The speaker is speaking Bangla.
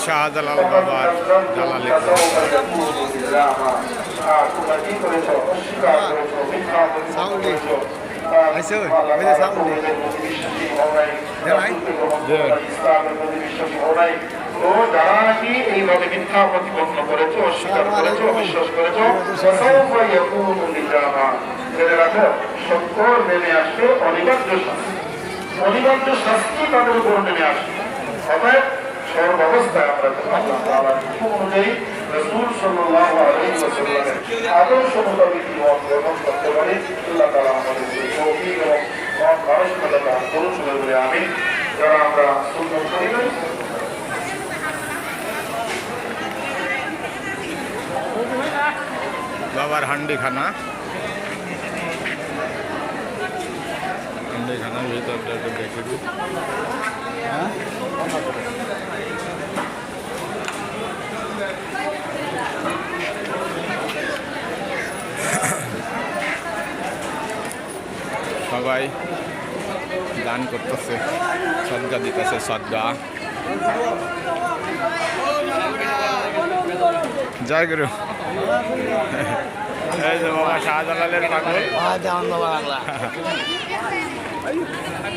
শাহজালাল বাবার জালালি যারা নাকি এইভাবে মিথ্যা প্রতিপন্ন করেছো, অস্বীকার করেছো, অবিশ্বাস করেছো, জেনে রাখো সত্য নেমে আসবে, অনিবার্য শাস্তি তাদের উপর নেমে আসবে। অতএব সর্বাবস্থায় আমরা আল্লাহ তাআলার হুকুম অনুযায়ী রাসূল সাল্লাল্লাহু আলাইহি ওয়াসাল্লামের আদর্শ মোতাবেক জীবন গ্রহণ করতে পারি। আল্লাহ তাআলা আমাদের তৌফিক এবং মানসিকতা দান করুন বলে আমিন। যারা আমরা সুন্নাত করি না বাবার হান্ডিখানার ভিতরটা একটু দেখে দিই। সবাই দান করতেছে, সদগা দিতেছে, সদগা। জয় গুরু। এই যে বাবা শাহজালালের পাগল।